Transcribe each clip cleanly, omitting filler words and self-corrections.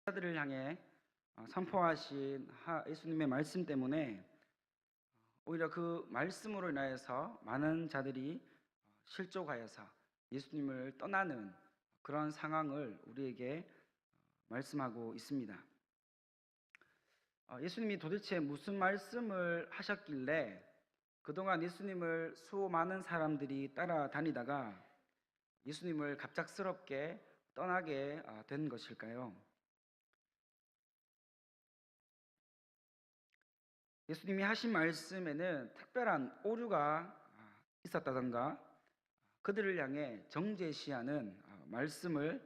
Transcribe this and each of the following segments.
자들을 향해 선포하신 예수님의 말씀 때문에 오히려 그 말씀으로 인하여서 많은 자들이 실족하여서 예수님을 떠나는 그런 상황을 우리에게 말씀하고 있습니다. 예수님이 도대체 무슨 말씀을 하셨길래 그동안 예수님을 수많은 사람들이 따라다니다가 예수님을 갑작스럽게 떠나게 된 것일까요? 예수님이 하신 말씀에는 특별한 오류가 있었다던가 그들을 향해 정죄시하는 말씀을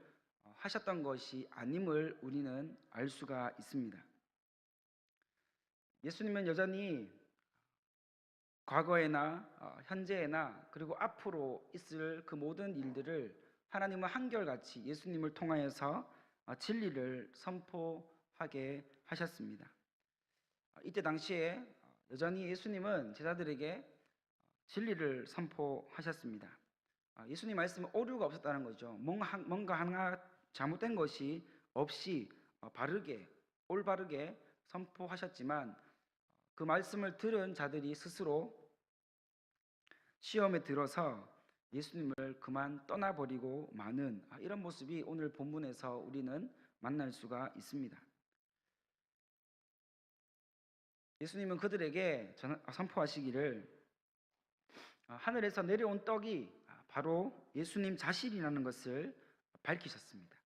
하셨던 것이 아님을 우리는 알 수가 있습니다. 예수님은 여전히 과거에나 현재에나 그리고 앞으로 있을 그 모든 일들을 하나님은 한결같이 예수님을 통하여서 진리를 선포하게 하셨습니다. 이때 당시에 여전히 예수님은 제자들에게 진리를 선포하셨습니다. 예수님 말씀은 오류가 없었다는 거죠. 뭔가 하나 잘못된 것이 없이 바르게 올바르게 선포하셨지만 그 말씀을 들은 자들이 스스로 시험에 들어서 예수님을 그만 떠나버리고 마는 이런 모습이 오늘 본문에서 우리는 만날 수가 있습니다. 예수님은 그들에게 선포하시기를 하늘에서 내려온 떡이 바로 예수님 자신이라는 것을 밝히셨습니다.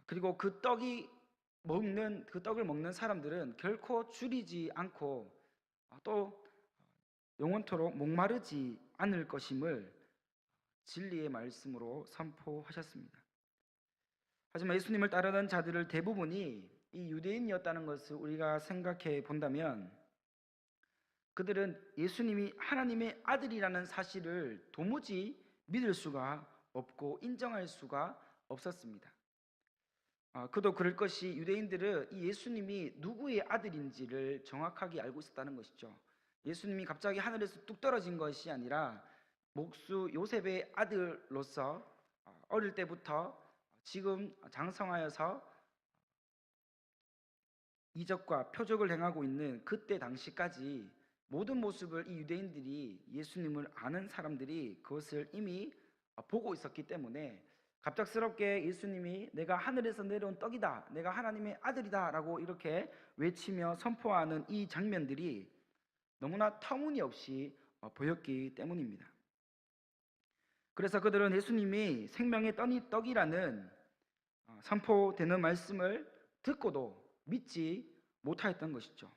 그리고 그 떡을 먹는 사람들은 결코 줄이지 않고 또 영원토록 목마르지 않을 것임을 진리의 말씀으로 선포하셨습니다. 하지만 예수님을 따르는 자들을 대부분이 이 유대인이었다는 것을 우리가 생각해 본다면 그들은 예수님이 하나님의 아들이라는 사실을 도무지 믿을 수가 없고 인정할 수가 없었습니다. 그도 그럴 것이 유대인들은 이 예수님이 누구의 아들인지를 정확하게 알고 있었다는 것이죠. 예수님이 갑자기 하늘에서 뚝 떨어진 것이 아니라 목수 요셉의 아들로서 어릴 때부터 지금 장성하여서 이적과 표적을 행하고 있는 그때 당시까지 모든 모습을 이 유대인들이 예수님을 아는 사람들이 그것을 이미 보고 있었기 때문에 갑작스럽게 예수님이 내가 하늘에서 내려온 떡이다, 내가 하나님의 아들이다 라고 이렇게 외치며 선포하는 이 장면들이 너무나 터무니없이 보였기 때문입니다. 그래서 그들은 예수님이 생명의 떡이라는 선포되는 말씀을 듣고도 믿지 못하였던 것이죠.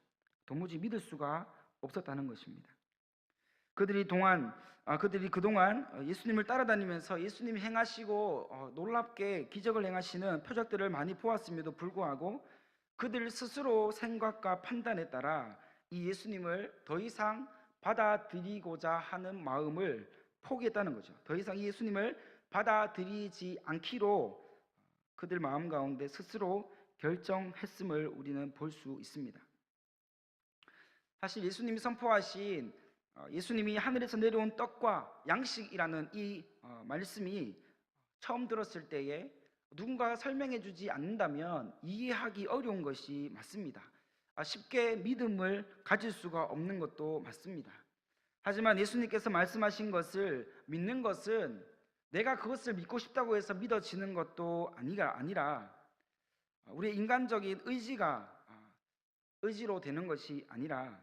도무지 믿을 수가 없었다는 것입니다. 그들이 그동안 예수님을 따라다니면서 예수님이 행하시고 놀랍게 기적을 행하시는 표적들을 많이 보았음에도 불구하고 그들 스스로 생각과 판단에 따라 이 예수님을 더 이상 받아들이고자 하는 마음을 포기했다는 거죠. 더 이상 이 예수님을 받아들이지 않기로 그들 마음 가운데 스스로 결정했음을 우리는 볼 수 있습니다. 사실 예수님이 선포하신 예수님이 하늘에서 내려온 떡과 양식이라는 이 말씀이 처음 들었을 때에 누군가가 설명해 주지 않는다면 이해하기 어려운 것이 맞습니다. 쉽게 믿음을 가질 수가 없는 것도 맞습니다. 하지만 예수님께서 말씀하신 것을 믿는 것은 내가 그것을 믿고 싶다고 해서 믿어지는 것도 아니라 우리의 인간적인 의지로 되는 것이 아니라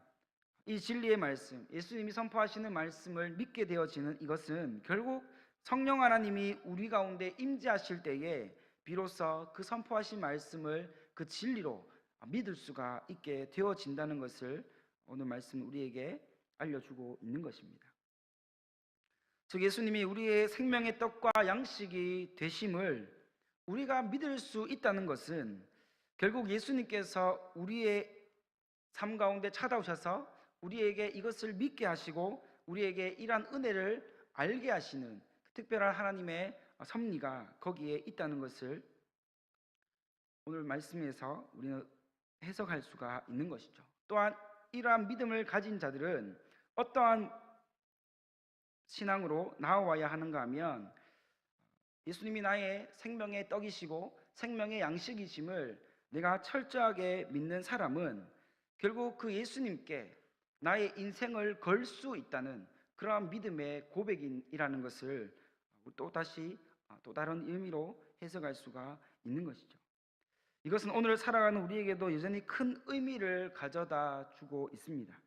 이 진리의 말씀, 예수님이 선포하시는 말씀을 믿게 되어지는 이것은 결국 성령 하나님이 우리 가운데 임재하실 때에 비로소 그 선포하신 말씀을 그 진리로 믿을 수가 있게 되어진다는 것을 오늘 말씀은 우리에게 알려주고 있는 것입니다. 즉 예수님이 우리의 생명의 떡과 양식이 되심을 우리가 믿을 수 있다는 것은 결국 예수님께서 우리의 삶 가운데 찾아오셔서 우리에게 이것을 믿게 하시고 우리에게 이러한 은혜를 알게 하시는 특별한 하나님의 섭리가 거기에 있다는 것을 오늘 말씀에서 우리는 해석할 수가 있는 것이죠. 또한 이러한 믿음을 가진 자들은 어떠한 신앙으로 나아와야 하는가 하면 예수님이 나의 생명의 떡이시고 생명의 양식이심을 내가 철저하게 믿는 사람은 결국 그 예수님께 나의 인생을 걸 수 있다는 그러한 믿음의 고백이라는 것을 또다시 또 다른 의미로 해석할 수가 있는 것이죠. 이것은 오늘 살아가는 우리에게도 여전히 큰 의미를 가져다 주고 있습니다.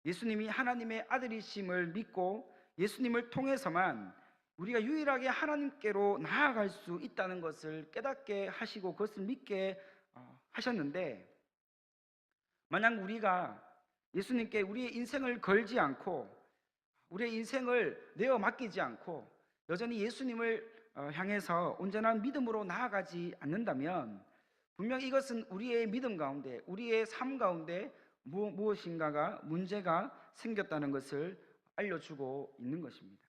예수님이 하나님의 아들이심을 믿고 예수님을 통해서만 우리가 유일하게 하나님께로 나아갈 수 있다는 것을 깨닫게 하시고 그것을 믿게 하셨는데, 만약 우리가 예수님께 우리의 인생을 걸지 않고 우리의 인생을 내어 맡기지 않고 여전히 예수님을 향해서 온전한 믿음으로 나아가지 않는다면 분명 이것은 우리의 믿음 가운데, 우리의 삶 가운데 무엇인가가 문제가 생겼다는 것을 알려주고 있는 것입니다.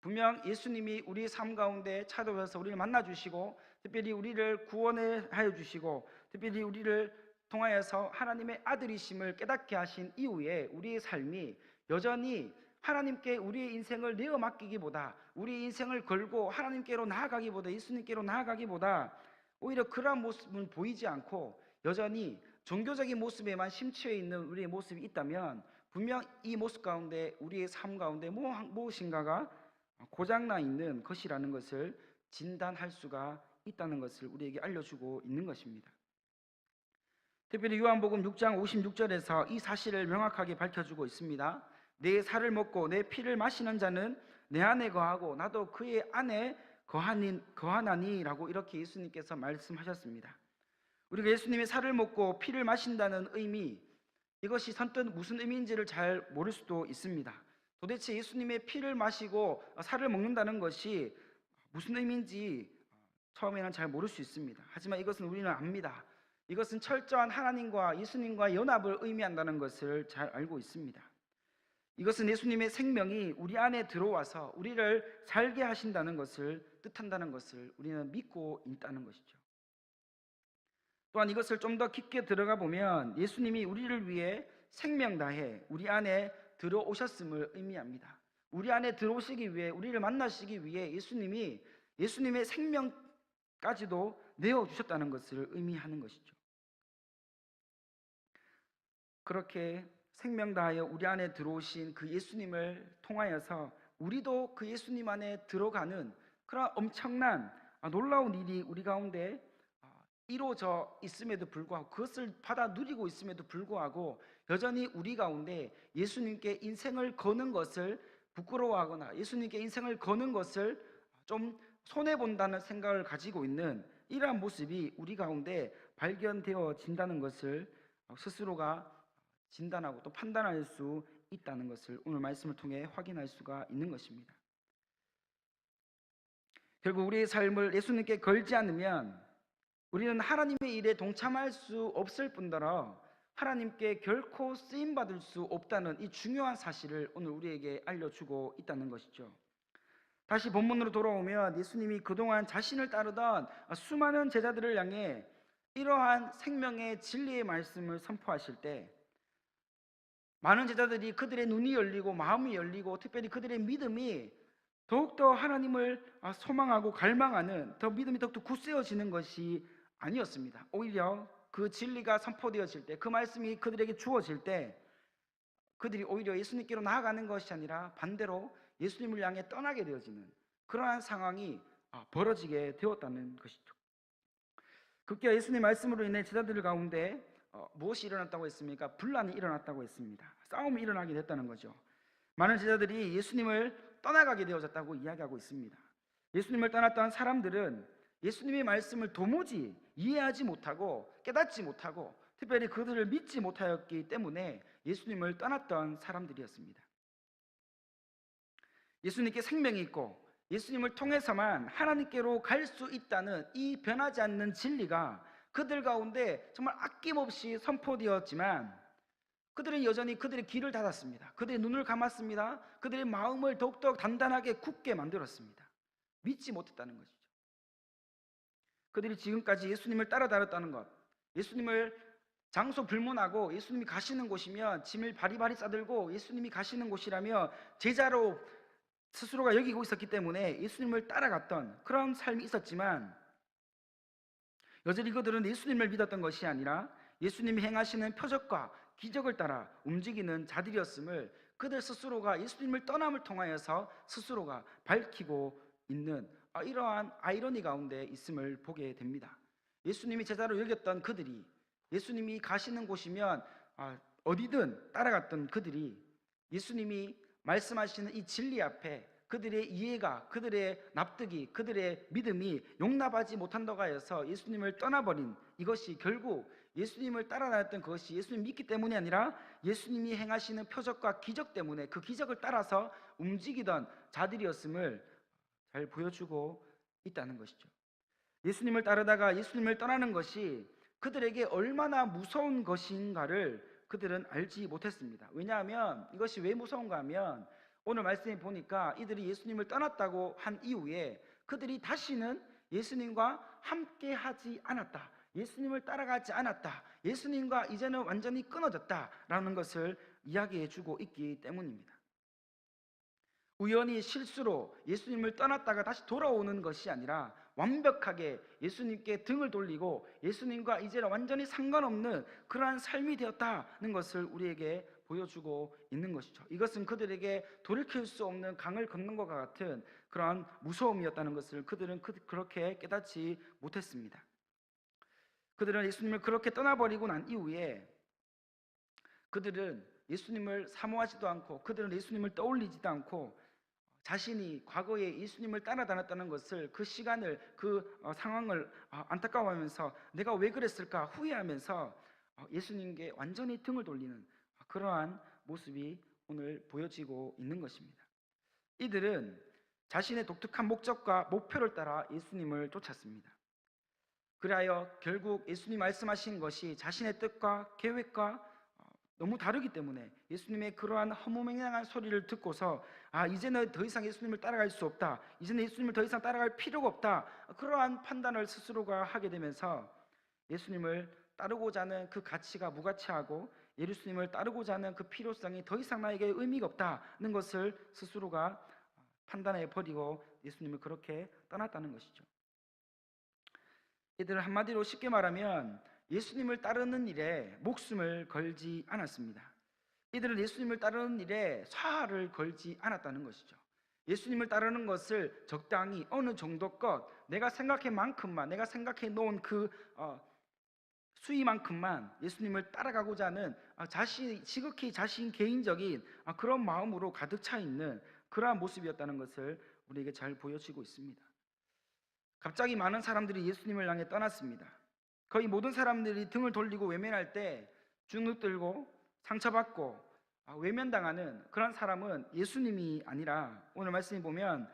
분명 예수님이 우리 삶 가운데 찾아오셔서 우리를 만나주시고 특별히 우리를 구원하여 주시고 특별히 우리를 통하여서 하나님의 아들이심을 깨닫게 하신 이후에 우리의 삶이 여전히 하나님께 우리의 인생을 내어 맡기기보다, 우리의 인생을 걸고 하나님께로 나아가기보다, 예수님께로 나아가기보다 오히려 그러한 모습은 보이지 않고 여전히 종교적인 모습에만 심취해 있는 우리의 모습이 있다면 분명 이 모습 가운데, 우리의 삶 가운데 무엇인가가 고장나 있는 것이라는 것을 진단할 수가 있다는 것을 우리에게 알려주고 있는 것입니다. 특별히 요한복음 6장 56절에서 이 사실을 명확하게 밝혀주고 있습니다. 내 살을 먹고 내 피를 마시는 자는 내 안에 거하고 나도 그의 안에 거하나니라고 이렇게 예수님께서 말씀하셨습니다. 우리가 예수님의 살을 먹고 피를 마신다는 의미, 이것이 선뜻 무슨 의미인지를 잘 모를 수도 있습니다. 도대체 예수님의 피를 마시고 살을 먹는다는 것이 무슨 의미인지 처음에는 잘 모를 수 있습니다. 하지만 이것은 우리는 압니다. 이것은 철저한 하나님과 예수님과 연합을 의미한다는 것을 잘 알고 있습니다. 이것은 예수님의 생명이 우리 안에 들어와서 우리를 살게 하신다는 것을 뜻한다는 것을 우리는 믿고 있다는 것이죠. 또한 이것을 좀 더 깊게 들어가 보면 예수님이 우리를 위해 생명 다해 우리 안에 들어오셨음을 의미합니다. 우리 안에 들어오시기 위해, 우리를 만나시기 위해 예수님이 예수님의 생명까지도 내어주셨다는 것을 의미하는 것이죠. 그렇게 생명 다하여 우리 안에 들어오신 그 예수님을 통하여서 우리도 그 예수님 안에 들어가는 그런 엄청난 놀라운 일이 우리 가운데 이루어져 있음에도 불구하고, 그것을 받아 누리고 있음에도 불구하고 여전히 우리 가운데 예수님께 인생을 거는 것을 부끄러워하거나 예수님께 인생을 거는 것을 좀 손해본다는 생각을 가지고 있는 이러한 모습이 우리 가운데 발견되어진다는 것을 스스로가 진단하고 또 판단할 수 있다는 것을 오늘 말씀을 통해 확인할 수가 있는 것입니다. 결국 우리의 삶을 예수님께 걸지 않으면 우리는 하나님의 일에 동참할 수 없을 뿐더러 하나님께 결코 쓰임받을 수 없다는 이 중요한 사실을 오늘 우리에게 알려주고 있다는 것이죠. 다시 본문으로 돌아오면 예수님이 그동안 자신을 따르던 수많은 제자들을 향해 이러한 생명의 진리의 말씀을 선포하실 때 많은 제자들이 그들의 눈이 열리고 마음이 열리고 특별히 그들의 믿음이 더욱더 하나님을 소망하고 갈망하는 더 믿음이 더욱더 굳세어지는 것이 아니었습니다. 오히려 그 진리가 선포되어질 때, 그 말씀이 그들에게 주어질 때 그들이 오히려 예수님께로 나아가는 것이 아니라 반대로 예수님을 향해 떠나게 되어지는 그러한 상황이 벌어지게 되었다는 것이죠. 급기야 예수님 말씀으로 인해 제자들 가운데 무엇이 일어났다고 했습니까? 분란이 일어났다고 했습니다. 싸움이 일어나게 됐다는 거죠. 많은 제자들이 예수님을 떠나가게 되어졌다고 이야기하고 있습니다. 예수님을 떠났던 사람들은 예수님의 말씀을 도무지 이해하지 못하고 깨닫지 못하고 특별히 그들을 믿지 못하였기 때문에 예수님을 떠났던 사람들이었습니다. 예수님께 생명이 있고 예수님을 통해서만 하나님께로 갈 수 있다는 이 변하지 않는 진리가 그들 가운데 정말 아낌없이 선포되었지만 그들은 여전히 그들의 귀를 닫았습니다. 그들의 눈을 감았습니다. 그들의 마음을 더욱더 단단하게 굳게 만들었습니다. 믿지 못했다는 것이죠. 그들이 지금까지 예수님을 따라다녔다는 것, 예수님을 장소 불문하고 예수님이 가시는 곳이면 짐을 바리바리 싸들고 예수님이 가시는 곳이라며 제자로 스스로가 여기고 있었기 때문에 예수님을 따라갔던 그런 삶이 있었지만 여전히 그들은 예수님을 믿었던 것이 아니라 예수님이 행하시는 표적과 기적을 따라 움직이는 자들이었음을 그들 스스로가 예수님을 떠남을 통하여서 스스로가 밝히고 있는 이러한 아이러니 가운데 있음을 보게 됩니다. 예수님이 제자로 여겼던 그들이, 예수님이 가시는 곳이면 어디든 따라갔던 그들이 예수님이 말씀하시는 이 진리 앞에 그들의 이해가, 그들의 납득이, 그들의 믿음이 용납하지 못한다고 하여서 예수님을 떠나버린, 이것이 결국 예수님을 따라다녔던 그것이 예수님 믿기 때문이 아니라 예수님이 행하시는 표적과 기적 때문에 그 기적을 따라서 움직이던 자들이었음을 잘 보여주고 있다는 것이죠. 예수님을 따르다가 예수님을 떠나는 것이 그들에게 얼마나 무서운 것인가를 그들은 알지 못했습니다. 왜냐하면 이것이 왜 무서운가 하면 오늘 말씀에 보니까 이들이 예수님을 떠났다고 한 이후에 그들이 다시는 예수님과 함께 하지 않았다, 예수님을 따라가지 않았다, 예수님과 이제는 완전히 끊어졌다라는 것을 이야기해 주고 있기 때문입니다. 우연히 실수로 예수님을 떠났다가 다시 돌아오는 것이 아니라 완벽하게 예수님께 등을 돌리고 예수님과 이제는 완전히 상관없는 그러한 삶이 되었다는 것을 우리에게 보여주고 있는 것이죠. 이것은 그들에게 돌이킬 수 없는 강을 건넌 것과 같은 그러한 무서움이었다는 것을 그들은 그렇게 깨닫지 못했습니다. 그들은 예수님을 그렇게 떠나버리고 난 이후에 그들은 예수님을 사모하지도 않고, 그들은 예수님을 떠올리지도 않고, 자신이 과거에 예수님을 따라다녔다는 것을, 그 시간을, 그 상황을 안타까워하면서 내가 왜 그랬을까 후회하면서 예수님께 완전히 등을 돌리는 그러한 모습이 오늘 보여지고 있는 것입니다. 이들은 자신의 독특한 목적과 목표를 따라 예수님을 쫓았습니다. 그리하여 결국 예수님 말씀하신 것이 자신의 뜻과 계획과 너무 다르기 때문에 예수님의 그러한 허무맹랑한 소리를 듣고서 이제는 더 이상 예수님을 따라갈 수 없다, 이제는 예수님을 더 이상 따라갈 필요가 없다, 그러한 판단을 스스로가 하게 되면서 예수님을 따르고자 하는 그 가치가 무가치하고 예수님을 따르고자 하는 그 필요성이 더 이상 나에게 의미가 없다는 것을 스스로가 판단해 버리고 예수님을 그렇게 떠났다는 것이죠. 이들은 한마디로 쉽게 말하면 예수님을 따르는 일에 목숨을 걸지 않았습니다. 이들은 예수님을 따르는 일에 사활을 걸지 않았다는 것이죠. 예수님을 따르는 것을 적당히 어느 정도껏 내가 생각한 만큼만, 내가 생각해 놓은 그 수위만큼만 예수님을 따라가고자 하는 지극히 자신 개인적인 그런 마음으로 가득 차 있는 그러한 모습이었다는 것을 우리에게 잘 보여지고 있습니다. 갑자기 많은 사람들이 예수님을 향해 떠났습니다. 거의 모든 사람들이 등을 돌리고 외면할 때 주눅들고 상처받고 외면당하는 그런 사람은 예수님이 아니라 오늘 말씀에 보면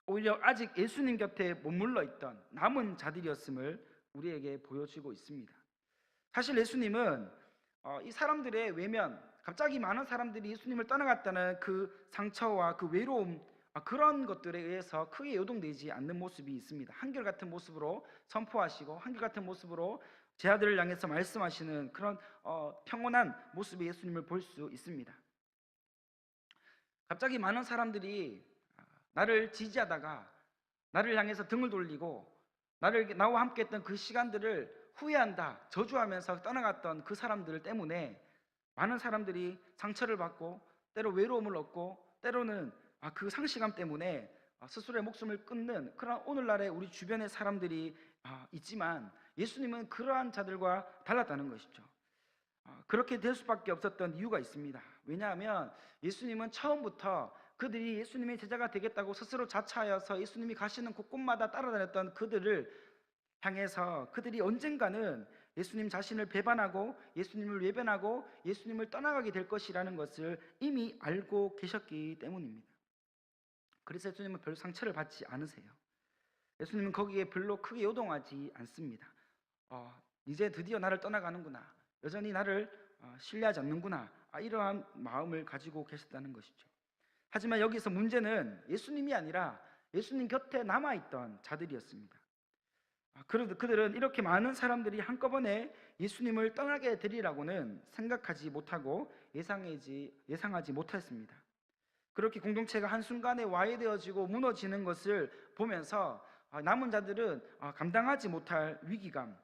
오히려 아직 예수님 곁에 머물러 있던 남은 자들이었음을 우리에게 보여주고 있습니다. 사실 예수님은 이 사람들의 외면, 갑자기 많은 사람들이 예수님을 떠나갔다는 그 상처와 그 외로움, 그런 것들에 의해서 크게 요동되지 않는 모습이 있습니다. 한결같은 모습으로 선포하시고 한결같은 모습으로 제 아들을 향해서 말씀하시는 그런 평온한 모습의 예수님을 볼 수 있습니다. 갑자기 많은 사람들이 나를 지지하다가 나를 향해서 등을 돌리고 나와 함께 했던 그 시간들을 후회한다, 저주하면서 떠나갔던 그 사람들 때문에 많은 사람들이 상처를 받고 때로 외로움을 얻고 때로는 그 상실감 때문에 스스로의 목숨을 끊는 그런 오늘날의 우리 주변의 사람들이 있지만 예수님은 그러한 자들과 달랐다는 것이죠. 그렇게 될 수밖에 없었던 이유가 있습니다. 왜냐하면 예수님은 처음부터 그들이 예수님의 제자가 되겠다고 스스로 자처하여서 예수님이 가시는 곳곳마다 따라다녔던 그들을 향해서 그들이 언젠가는 예수님 자신을 배반하고 예수님을 외면하고 예수님을 떠나가게 될 것이라는 것을 이미 알고 계셨기 때문입니다. 그래서 예수님은 별 상처를 받지 않으세요. 예수님은 거기에 별로 크게 요동하지 않습니다. 이제 드디어 나를 떠나가는구나, 여전히 나를 신뢰하지 않는구나, 이러한 마음을 가지고 계셨다는 것이죠. 하지만 여기서 문제는 예수님이 아니라 예수님 곁에 남아있던 자들이었습니다. 그들은 이렇게 많은 사람들이 한꺼번에 예수님을 떠나게 되리라고는 생각하지 못하고 예상하지 못했습니다. 그렇게 공동체가 한순간에 와해되어지고 무너지는 것을 보면서 남은 자들은 감당하지 못할 위기감,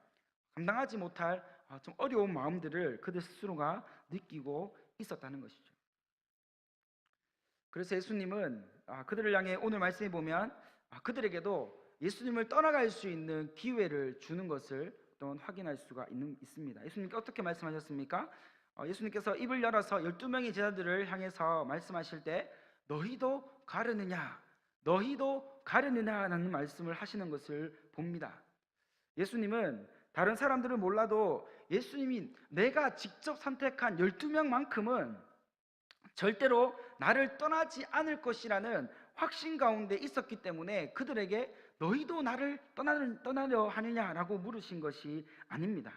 감당하지 못할 좀 어려운 마음들을 그들 스스로가 느끼고 있었다는 것이죠. 그래서 예수님은 그들을 향해 오늘 말씀해 보면 그들에게도 예수님을 떠나갈 수 있는 기회를 주는 것을 또 확인할 수가 있습니다. 예수님께 어떻게 말씀하셨습니까? 예수님께서 입을 열어서 12명의 제자들을 향해서 말씀하실 때 너희도 가려느냐, 너희도 가려느냐라는 말씀을 하시는 것을 봅니다. 예수님은 다른 사람들은 몰라도 예수님이 내가 직접 선택한 12명만큼은 절대로 나를 떠나지 않을 것이라는 확신 가운데 있었기 때문에 그들에게 너희도 나를 떠나려 하느냐라고 물으신 것이 아닙니다.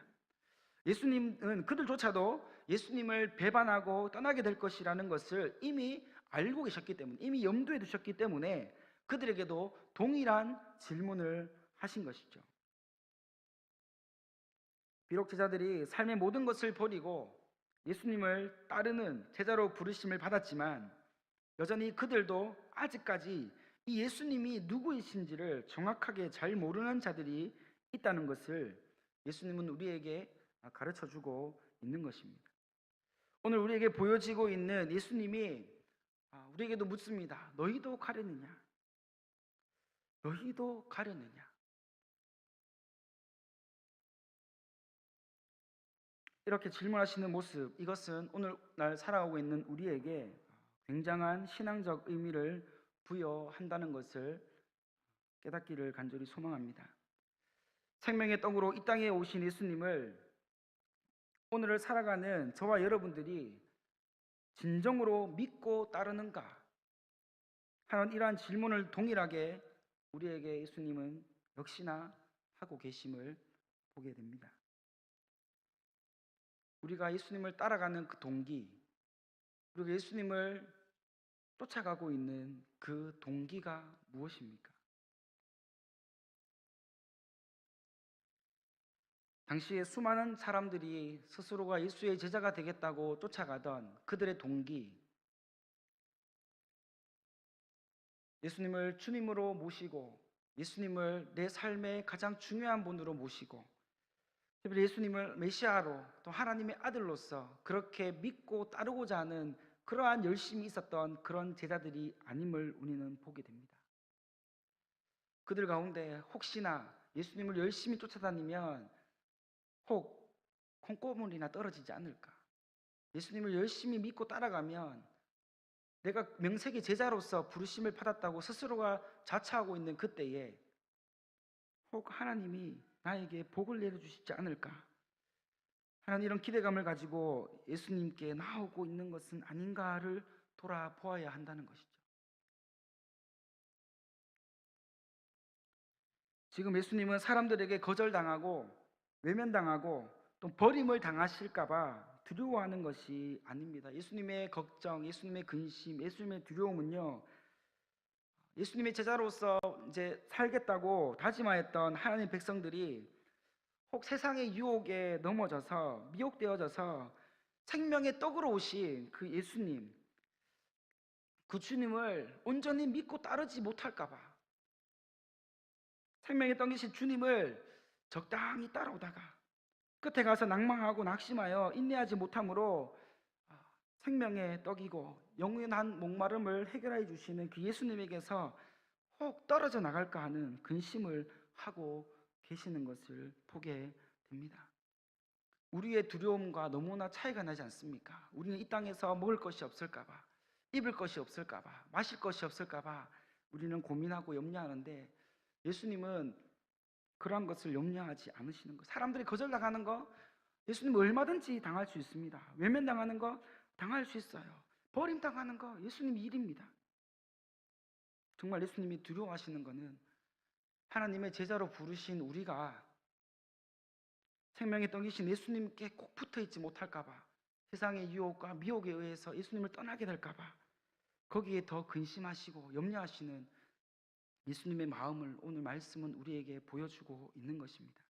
예수님은 그들조차도 예수님을 배반하고 떠나게 될 것이라는 것을 이미 알고 계셨기 때문에, 이미 염두에 두셨기 때문에 그들에게도 동일한 질문을 하신 것이죠. 비록 제자들이 삶의 모든 것을 버리고 예수님을 따르는 제자로 부르심을 받았지만 여전히 그들도 아직까지 이 예수님이 누구이신지를 정확하게 잘 모르는 자들이 있다는 것을 예수님은 우리에게 가르쳐주고 있는 것입니다. 오늘 우리에게 보여지고 있는 예수님이 우리에게도 묻습니다. 너희도 가려느냐? 너희도 가려느냐? 이렇게 질문하시는 모습, 이것은 오늘날 살아가고 있는 우리에게 굉장한 신앙적 의미를 부여한다는 것을 깨닫기를 간절히 소망합니다. 생명의 떡으로 이 땅에 오신 예수님을 오늘을 살아가는 저와 여러분들이 진정으로 믿고 따르는가 하는 이러한 질문을 동일하게 우리에게 예수님은 역시나 하고 계심을 보게 됩니다. 우리가 예수님을 따라가는 그 동기, 그리고 예수님을 쫓아가고 있는 그 동기가 무엇입니까? 당시에 수많은 사람들이 스스로가 예수의 제자가 되겠다고 쫓아가던 그들의 동기, 예수님을 주님으로 모시고 예수님을 내 삶의 가장 중요한 분으로 모시고 특별히 예수님을 메시아로 또 하나님의 아들로서 그렇게 믿고 따르고자 하는 그러한 열심이 있었던 그런 제자들이 아님을 우리는 보게 됩니다. 그들 가운데 혹시나 예수님을 열심히 쫓아다니면 혹 콩고물이나 떨어지지 않을까? 예수님을 열심히 믿고 따라가면 내가 명색의 제자로서 부르심을 받았다고 스스로가 자처하고 있는 그때에 혹 하나님이 나에게 복을 내려주시지 않을까 하는 이런 기대감을 가지고 예수님께 나오고 있는 것은 아닌가를 돌아보아야 한다는 것이죠. 지금 예수님은 사람들에게 거절당하고 외면당하고 또 버림을 당하실까봐 두려워하는 것이 아닙니다. 예수님의 걱정, 예수님의 근심, 예수님의 두려움은요, 예수님의 제자로서 이제 살겠다고 다짐하였던 하나님 백성들이 혹 세상의 유혹에 넘어져서 미혹되어져서 생명의 떡으로 오신 그 예수님, 그 주님을 온전히 믿고 따르지 못할까봐, 생명의 떡이신 주님을 적당히 따라오다가 끝에 가서 낭망하고 낙심하여 인내하지 못함으로 생명의 떡이고 영원한 목마름을 해결해 주시는 그 예수님에게서 혹 떨어져 나갈까 하는 근심을 하고 계시는 것을 보게 됩니다. 우리의 두려움과 너무나 차이가 나지 않습니까? 우리는 이 땅에서 먹을 것이 없을까 봐, 입을 것이 없을까 봐, 마실 것이 없을까 봐 우리는 고민하고 염려하는데 예수님은 그러한 것을 염려하지 않으시는 것. 사람들이 거절당하는 거 예수님은 얼마든지 당할 수 있습니다. 외면당하는 거 당할 수 있어요. 버림당하는 거 예수님 일입니다. 정말 예수님이 두려워하시는 것은 하나님의 제자로 부르신 우리가 생명의 떡이신 예수님께 꼭 붙어있지 못할까 봐, 세상의 유혹과 미혹에 의해서 예수님을 떠나게 될까 봐 거기에 더 근심하시고 염려하시는 예수님의 마음을 오늘 말씀은 우리에게 보여주고 있는 것입니다.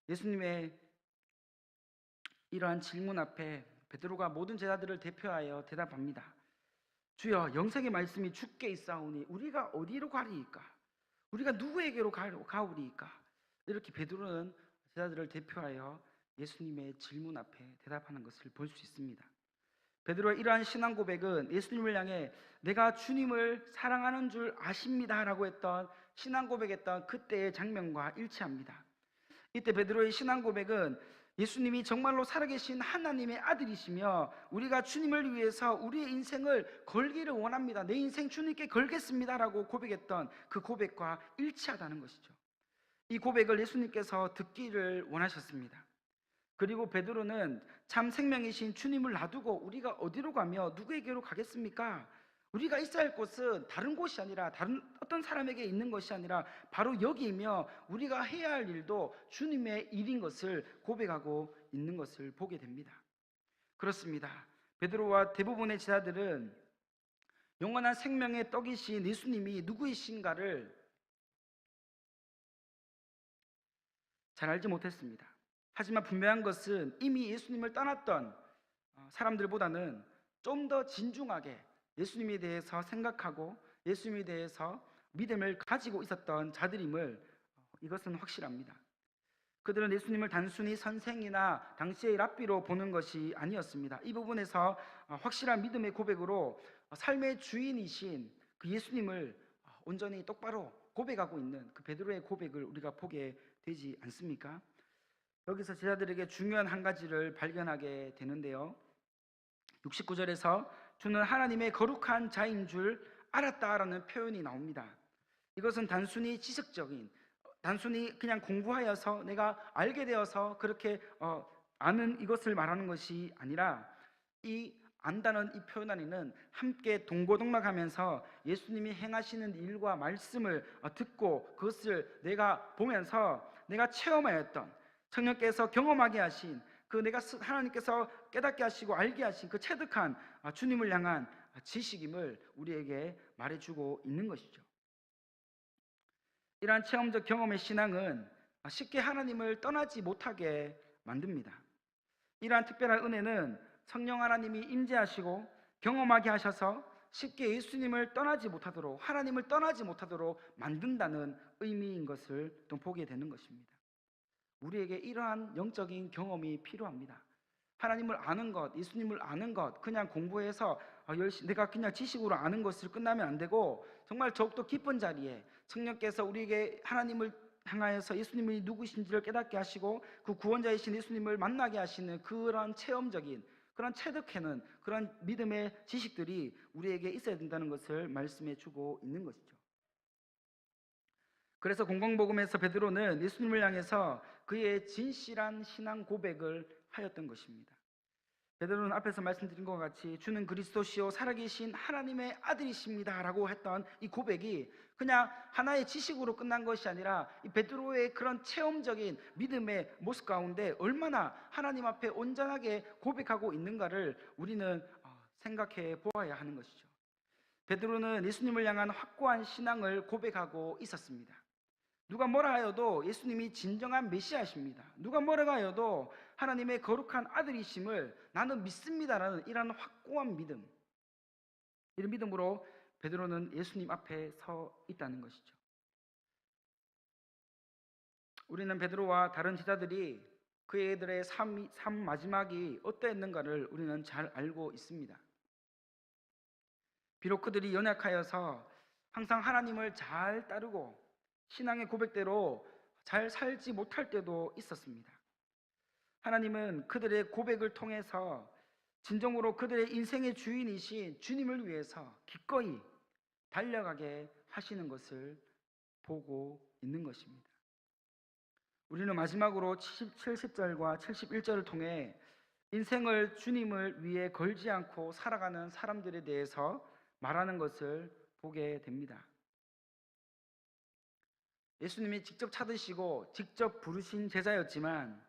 예수님의 이러한 질문 앞에 베드로가 모든 제자들을 대표하여 대답합니다. 주여, 영생의 말씀이 주께 있사오니 우리가 어디로 가리이까? 우리가 누구에게로 가오리이까? 이렇게 베드로는 제자들을 대표하여 예수님의 질문 앞에 대답하는 것을 볼 수 있습니다. 베드로의 이러한 신앙 고백은 예수님을 향해 내가 주님을 사랑하는 줄 아십니다라고 했던 신앙 고백했던 그때의 장면과 일치합니다. 이때 베드로의 신앙 고백은 예수님이 정말로 살아계신 하나님의 아들이시며 우리가 주님을 위해서 우리의 인생을 걸기를 원합니다. 내 인생 주님께 걸겠습니다라고 고백했던 그 고백과 일치하다는 것이죠. 이 고백을 예수님께서 듣기를 원하셨습니다. 그리고 베드로는 참 생명이신 주님을 놔두고 우리가 어디로 가며 누구에게로 가겠습니까? 우리가 있어야 할 곳은 다른 곳이 아니라 다른 어떤 사람에게 있는 것이 아니라 바로 여기이며 우리가 해야 할 일도 주님의 일인 것을 고백하고 있는 것을 보게 됩니다. 그렇습니다. 베드로와 대부분의 제자들은 영원한 생명의 떡이신 예수님이 누구이신가를 잘 알지 못했습니다. 하지만 분명한 것은 이미 예수님을 떠났던 사람들보다는 좀 더 진중하게 예수님에 대해서 생각하고 예수님에 대해서 믿음을 가지고 있었던 자들임을 이것은 확실합니다. 그들은 예수님을 단순히 선생이나 당시의 랍비로 보는 것이 아니었습니다. 이 부분에서 확실한 믿음의 고백으로 삶의 주인이신 그 예수님을 온전히 똑바로 고백하고 있는 그 베드로의 고백을 우리가 보게 되지 않습니까? 여기서 제자들에게 중요한 한 가지를 발견하게 되는데요. 69절에서 주는 하나님의 거룩한 자인 줄 알았다라는 표현이 나옵니다. 이것은 단순히 지식적인, 단순히 그냥 공부하여서 내가 알게 되어서 그렇게 아는 이것을 말하는 것이 아니라 이 안다는 이 표현 안에는 함께 동고동락하면서 예수님이 행하시는 일과 말씀을 듣고 그것을 내가 보면서 내가 체험하였던 성령께서 경험하게 하신 그 내가 하나님께서 깨닫게 하시고 알게 하신 그 체득한 주님을 향한 지식임을 우리에게 말해주고 있는 것이죠. 이러한 체험적 경험의 신앙은 쉽게 하나님을 떠나지 못하게 만듭니다. 이러한 특별한 은혜는 성령 하나님이 임재하시고 경험하게 하셔서 쉽게 예수님을 떠나지 못하도록 하나님을 떠나지 못하도록 만든다는 의미인 것을 또 보게 되는 것입니다. 우리에게 이러한 영적인 경험이 필요합니다. 하나님을 아는 것, 예수님을 아는 것, 그냥 공부해서 내가 그냥 지식으로 아는 것을 끝나면 안 되고 정말 더욱더 깊은 자리에 성령께서 우리에게 하나님을 향하여서 예수님이 누구신지를 깨닫게 하시고 그 구원자이신 예수님을 만나게 하시는 그런 체험적인 그런 체득해는 그런 믿음의 지식들이 우리에게 있어야 된다는 것을 말씀해 주고 있는 것이죠. 그래서 공공복음에서 베드로는 예수님을 향해서 그의 진실한 신앙 고백을 하였던 것입니다. 베드로는 앞에서 말씀드린 것 같이 주는 그리스도시요 살아계신 하나님의 아들이십니다 라고 했던 이 고백이 그냥 하나의 지식으로 끝난 것이 아니라 이 베드로의 그런 체험적인 믿음의 모습 가운데 얼마나 하나님 앞에 온전하게 고백하고 있는가를 우리는 생각해 보아야 하는 것이죠. 베드로는 예수님을 향한 확고한 신앙을 고백하고 있었습니다. 누가 뭐라 하여도 예수님이 진정한 메시아십니다. 누가 뭐라 하여도 하나님의 거룩한 아들이심을 나는 믿습니다라는 이런 확고한 믿음, 이런 믿음으로 베드로는 예수님 앞에 서 있다는 것이죠. 우리는 베드로와 다른 제자들이 그들의 삶 마지막이 어떠했는가를 우리는 잘 알고 있습니다. 비록 그들이 연약하여서 항상 하나님을 잘 따르고 신앙의 고백대로 잘 살지 못할 때도 있었습니다. 하나님은 그들의 고백을 통해서 진정으로 그들의 인생의 주인이신 주님을 위해서 기꺼이 달려가게 하시는 것을 보고 있는 것입니다. 우리는 마지막으로 70절과 71절을 통해 인생을 주님을 위해 걸지 않고 살아가는 사람들에 대해서 말하는 것을 보게 됩니다. 예수님이 직접 찾으시고 직접 부르신 제자였지만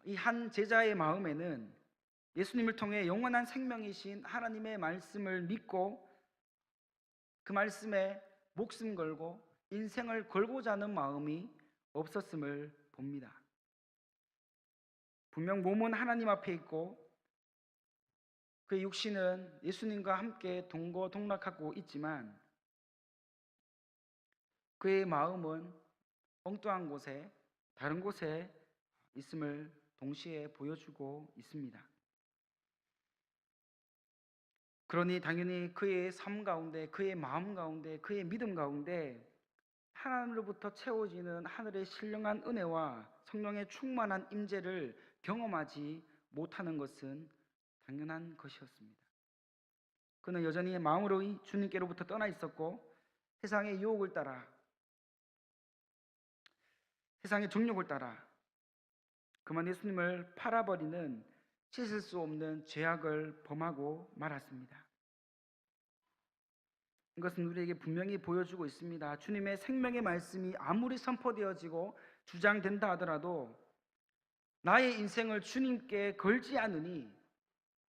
이 한 제자의 마음에는 예수님을 통해 영원한 생명이신 하나님의 말씀을 믿고 그 말씀에 목숨 걸고 인생을 걸고자 하는 마음이 없었음을 봅니다. 분명 몸은 하나님 앞에 있고 그의 육신은 예수님과 함께 동거동락하고 있지만 그의 마음은 엉뚱한 곳에, 다른 곳에 있음을 동시에 보여주고 있습니다. 그러니 당연히 그의 삶 가운데, 그의 마음 가운데, 그의 믿음 가운데 하나님으로부터 채워지는 하늘의 신령한 은혜와 성령의 충만한 임재를 경험하지 못하는 것은 당연한 것이었습니다. 그는 여전히 마음으로 주님께로부터 떠나 있었고 세상의 유혹을 따라, 세상의 정욕을 따라 그만 예수님을 팔아버리는 씻을 수 없는 죄악을 범하고 말았습니다. 이것은 우리에게 분명히 보여주고 있습니다. 주님의 생명의 말씀이 아무리 선포되어지고 주장된다 하더라도 나의 인생을 주님께 걸지 않으니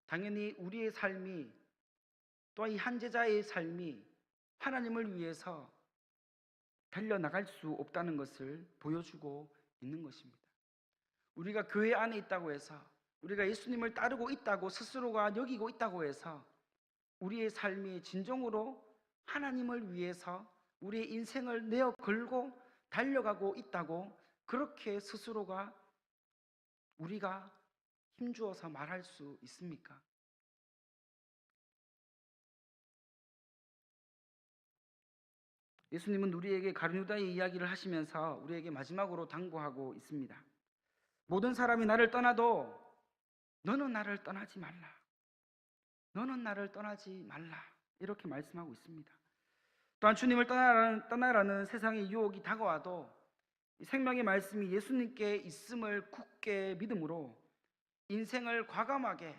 당연히 우리의 삶이, 또 이 한 제자의 삶이 하나님을 위해서 달려나갈 수 없다는 것을 보여주고 있는 것입니다. 우리가 교회 안에 있다고 해서, 우리가 예수님을 따르고 있다고 스스로가 여기고 있다고 해서 우리의 삶이 진정으로 하나님을 위해서 우리의 인생을 내어 걸고 달려가고 있다고 그렇게 스스로가, 우리가 힘주어서 말할 수 있습니까? 예수님은 우리에게 가룟유다의 이야기를 하시면서 우리에게 마지막으로 당부하고 있습니다. 모든 사람이 나를 떠나도 너는 나를 떠나지 말라. 너는 나를 떠나지 말라. 이렇게 말씀하고 있습니다. 또한 주님을 떠나라는 세상의 유혹이 다가와도 이 생명의 말씀이 예수님께 있음을 굳게 믿음으로 인생을 과감하게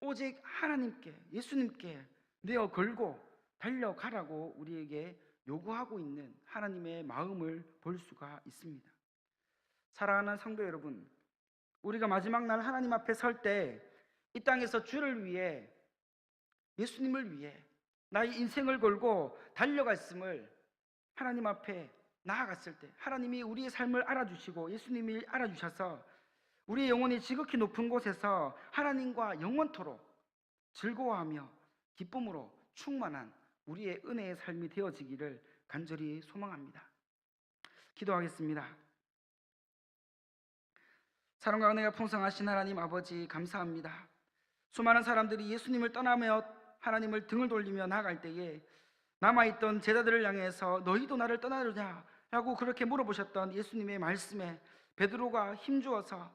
오직 하나님께, 예수님께 내어 걸고 달려가라고 우리에게 요구하고 있는 하나님의 마음을 볼 수가 있습니다. 사랑하는 성도 여러분, 우리가 마지막 날 하나님 앞에 설 때 이 땅에서 주를 위해, 예수님을 위해 나의 인생을 걸고 달려갔음을 하나님 앞에 나아갔을 때 하나님이 우리의 삶을 알아주시고 예수님이 알아주셔서 우리의 영혼이 지극히 높은 곳에서 하나님과 영원토록 즐거워하며 기쁨으로 충만한 우리의 은혜의 삶이 되어지기를 간절히 소망합니다. 기도하겠습니다. 사랑과 은혜가 풍성하신 하나님 아버지, 감사합니다. 수많은 사람들이 예수님을 떠나며 하나님을 등을 돌리며 나아갈 때에 남아있던 제자들을 향해서 너희도 나를 떠나느냐 라고 그렇게 물어보셨던 예수님의 말씀에 베드로가 힘주어서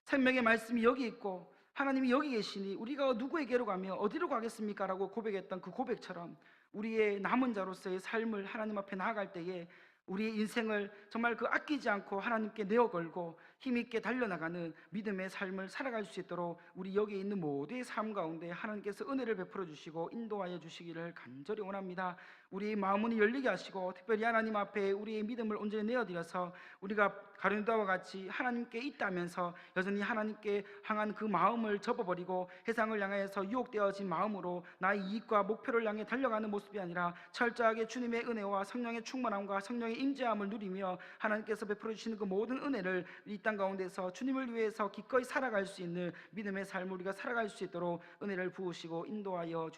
생명의 말씀이 여기 있고 하나님이 여기 계시니 우리가 누구에게로 가며 어디로 가겠습니까? 라고 고백했던 그 고백처럼 우리의 남은 자로서의 삶을 하나님 앞에 나아갈 때에 우리의 인생을 정말 그 아끼지 않고 하나님께 내어 걸고 힘있게 달려나가는 믿음의 삶을 살아갈 수 있도록 우리 여기 있는 모두의 삶 가운데 하나님께서 은혜를 베풀어 주시고 인도하여 주시기를 간절히 원합니다. 우리의 마음문이 열리게 하시고 특별히 하나님 앞에 우리의 믿음을 온전히 내어드려서 우리가 가룟유다와 같이 하나님께 있다면서 여전히 하나님께 향한 그 마음을 접어버리고 세상을 향해서 유혹되어진 마음으로 나의 이익과 목표를 향해 달려가는 모습이 아니라 철저하게 주님의 은혜와 성령의 충만함과 성령의 임재함을 누리며 하나님께서 베풀어 주시는 그 모든 은혜를 이 땅 가운데서 주님을 위해서 기꺼이 살아갈 수 있는 믿음의 삶을 우리가 살아갈 수 있도록 은혜를 부으시고 인도하여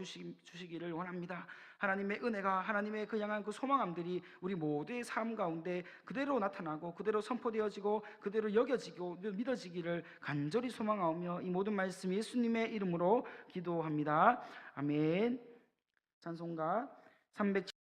주시기를 원합니다. 하나님의 은혜가, 하나님의 그 향한 그 소망함들이 우리 모두의 삶 가운데 그대로 나타나고 그대로 선포되어지고 그대로 여겨지고 믿어지기를 간절히 소망하며 이 모든 말씀 예수님의 이름으로 기도합니다. 아멘. 찬송가 307